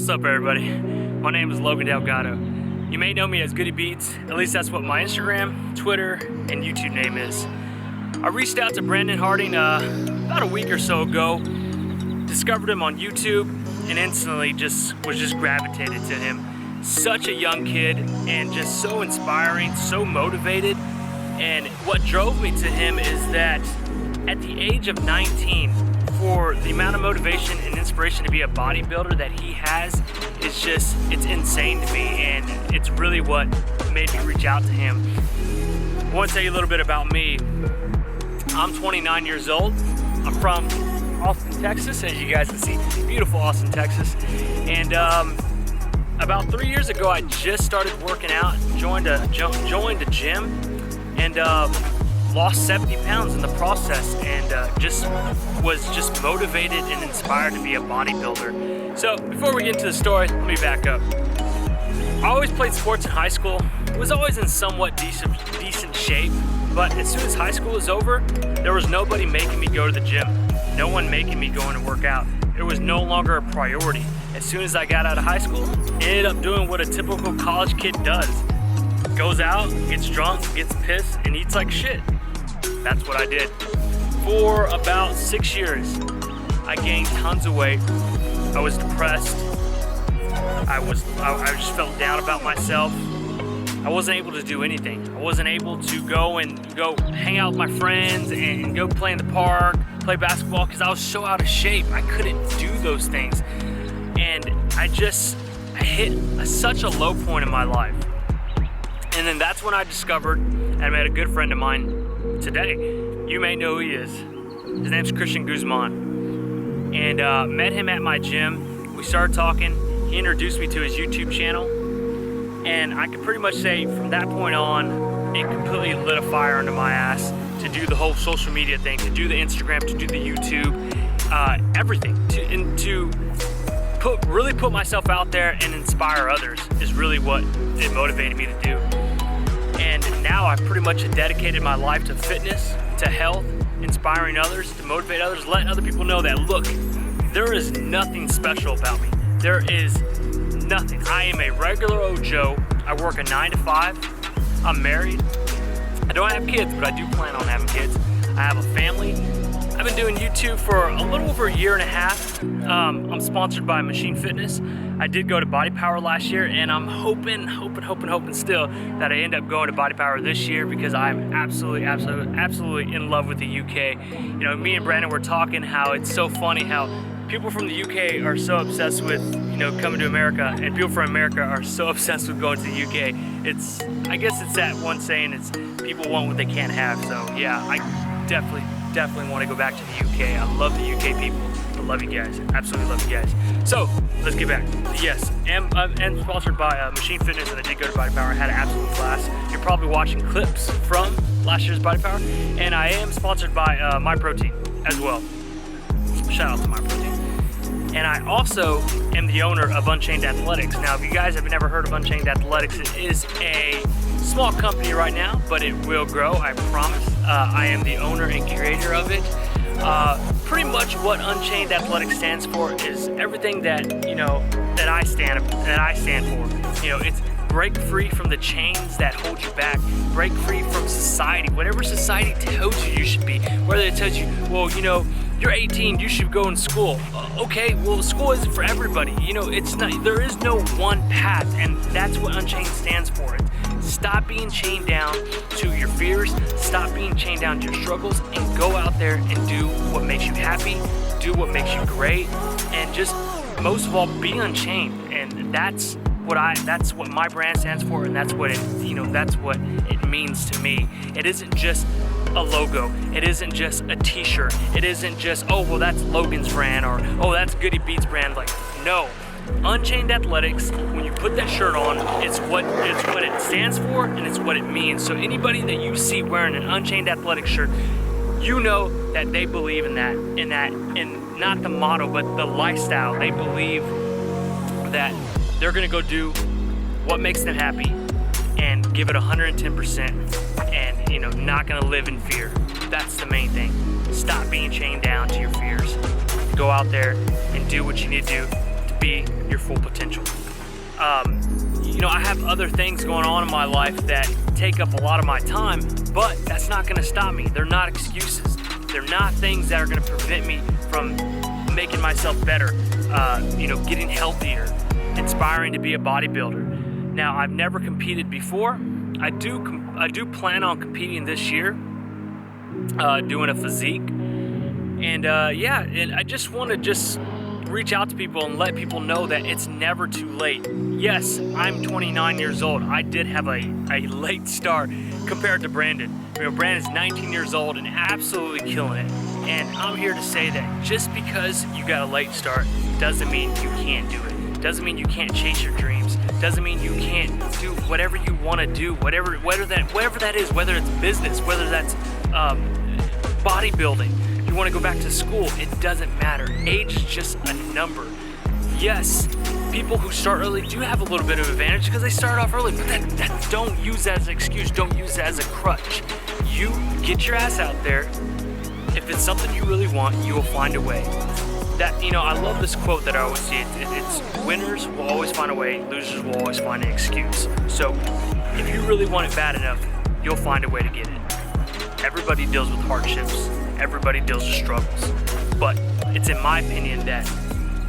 What's up, everybody? My name is Logan Delgado. You may know me as Goody Beats, at least that's what my Instagram, Twitter, and YouTube name is. I reached out to Brandon Harding about a week or so ago, discovered him on YouTube, and instantly was gravitated to him. Such a young kid and just so inspiring, so motivated. And what drove me to him is that at the age of 19, for the amount of motivation and inspiration to be a bodybuilder that he has, it's insane to me, and it's really what made me reach out to him. I want to tell you a little bit about me. I'm 29 years old. I'm from Austin, Texas, as you guys can see, beautiful Austin, Texas. And about 3 years ago, I just started working out, joined a gym, and lost 70 pounds in the process, and was motivated and inspired to be a bodybuilder. So before we get into the story, let me back up. I always played sports in high school, was always in somewhat decent shape, but as soon as high school was over, there was nobody making me go to the gym, no one making me go in and work out. It was no longer a priority. As soon as I got out of high school, I ended up doing what a typical college kid does. Goes out, gets drunk, gets pissed, and eats like shit. That's what I did. For about 6 years, I gained tons of weight. I was depressed. I just felt down about myself. I wasn't able to do anything. I wasn't able to go hang out with my friends and go play in the park, play basketball, because I was so out of shape. I couldn't do those things. And I hit such a low point in my life. And then that's when I discovered, and I met a good friend of mine today. You may know who he is. His name's Christian Guzman. And met him at my gym. We started talking. He introduced me to his YouTube channel. And I can pretty much say from that point on, it completely lit a fire under my ass to do the whole social media thing, to do the Instagram, to do the YouTube, everything. To really put myself out there and inspire others is really what it motivated me to do. And now I've pretty much dedicated my life to fitness, to health, inspiring others, to motivate others, letting other people know that, look, there is nothing special about me. There is nothing. I am a regular old Joe. I work a 9 to 5. I'm married. I don't have kids, but I do plan on having kids. I have a family. I've been doing YouTube for a little over a year and a half. I'm sponsored by Machine Fitness. I did go to Body Power last year, and I'm hoping still that I end up going to Body Power this year, because I'm absolutely in love with the UK. You know, me and Brandon were talking how it's so funny how people from the UK are so obsessed with, coming to America, and people from America are so obsessed with going to the UK. I guess it's that one saying, it's people want what they can't have. So yeah, I definitely want to go back to the UK. I love the UK people. I love you guys. Absolutely love you guys. So let's get back. Yes, I'm sponsored by Machine Fitness, and I did go to Body Power. I had an absolute blast. You're probably watching clips from last year's Body Power, and I am sponsored by My Protein as well. Shout out to My Protein. And I also am the owner of Unchained Athletics. Now, if you guys have never heard of Unchained Athletics, it is a small company right now, but it will grow, I promise. I am the owner and creator of it. Pretty much what Unchained Athletics stands for is everything that I stand for. It's break free from the chains that hold you back. Break free from society, whatever society tells you should be. Whether it tells you, well, you're 18, you should go in school. Okay, well, school isn't for everybody. It's not. There is no one path, and that's what Unchained stands for. Stop being chained down to your fears. Stop being chained down to your struggles, and go out there and do what makes you happy. Do what makes you great, and just most of all, be unchained. And that's what my brand stands for, and that's what it means to me. It isn't just a logo. It isn't just a t-shirt. It isn't just, oh, well, that's Logan's brand, or, oh, that's Goody Beats brand. Like, no. Unchained Athletics, when you put that shirt on, it's what it stands for, and it's what it means. So anybody that you see wearing an Unchained Athletics shirt, you know that they believe in not the motto, but the lifestyle. They believe that they're gonna go do what makes them happy and give it 110%, and not gonna live in fear. That's the main thing. Stop being chained down to your fears. Go out there and do what you need to do to be your full potential. You know, I have other things going on in my life that take up a lot of my time, but that's not going to stop me. They're not excuses. They're not things that are going to prevent me from making myself better, you know, getting healthier, inspiring to be a bodybuilder. Now, I've never competed before. I do plan on competing this year, doing a physique. And yeah, and I just want to reach out to people and let people know that it's never too late. Yes, I'm 29 years old. I did have a late start compared to Brandon. You know, Brandon's 19 years old and absolutely killing it. And I'm here to say that just because you got a late start doesn't mean you can't do it. Doesn't mean you can't chase your dreams. Doesn't mean you can't do whatever you want to do, whatever that is, whether it's business, whether that's bodybuilding. You want to go back to school, it doesn't matter. Age is just a number. Yes, people who start early do have a little bit of advantage because they start off early, but that don't use that as an excuse. Don't use that as a crutch. You get your ass out there. If it's something you really want, you will find a way. That, you know, I love this quote that I always see. It's winners will always find a way, losers will always find an excuse. So if you really want it bad enough, you'll find a way to get it. Everybody deals with hardships. Everybody deals with struggles, but it's in my opinion that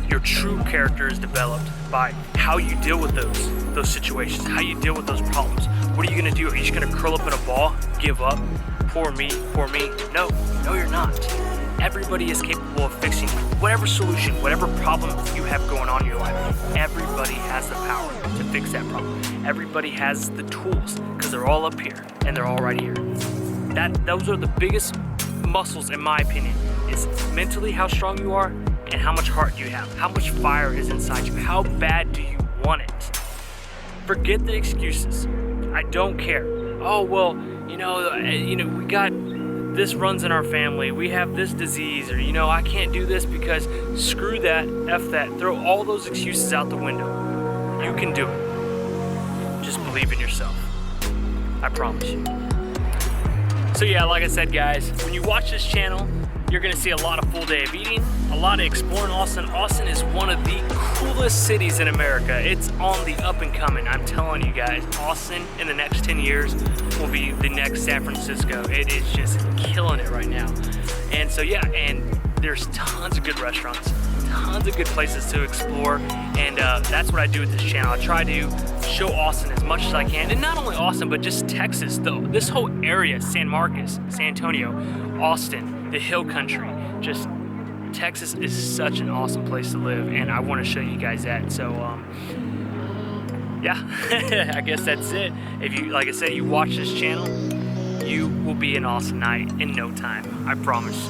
your true character is developed by how you deal with those situations, how you deal with those problems. What are you gonna do? Are you just gonna curl up in a ball, give up, poor me? No, you're not. Everybody is capable of fixing whatever solution, whatever problem you have going on in your life. Everybody has the power to fix that problem. Everybody has the tools because they're all up here and they're all right here. Those are the biggest muscles, in my opinion, is mentally how strong you are and how much heart you have, how much fire is inside you, how bad do you want it. Forget the excuses. I don't care. Oh, well, you know, we got this runs in our family, we have this disease, or, you know, I can't do this because screw that, F that. Throw all those excuses out the window. You can do it. Just believe in yourself. I promise you. So yeah, like I said, guys, when you watch this channel, you're gonna see a lot of full day of eating, a lot of exploring Austin. Austin is one of the coolest cities in America. It's on the up and coming. I'm telling you guys, Austin in the next 10 years will be the next San Francisco. It is just killing it right now. And so yeah, and there's tons of good restaurants, tons of good places to explore, and that's what I do with this channel. I try to show Austin as much as I can, and not only Austin, but just Texas, this whole area, San Marcos, San Antonio, Austin, the Hill Country. Just Texas is such an awesome place to live, and I want to show you guys that. So yeah, I guess that's it. If you, like I said, you watch this channel, you will be an awesome night in no time. I promise.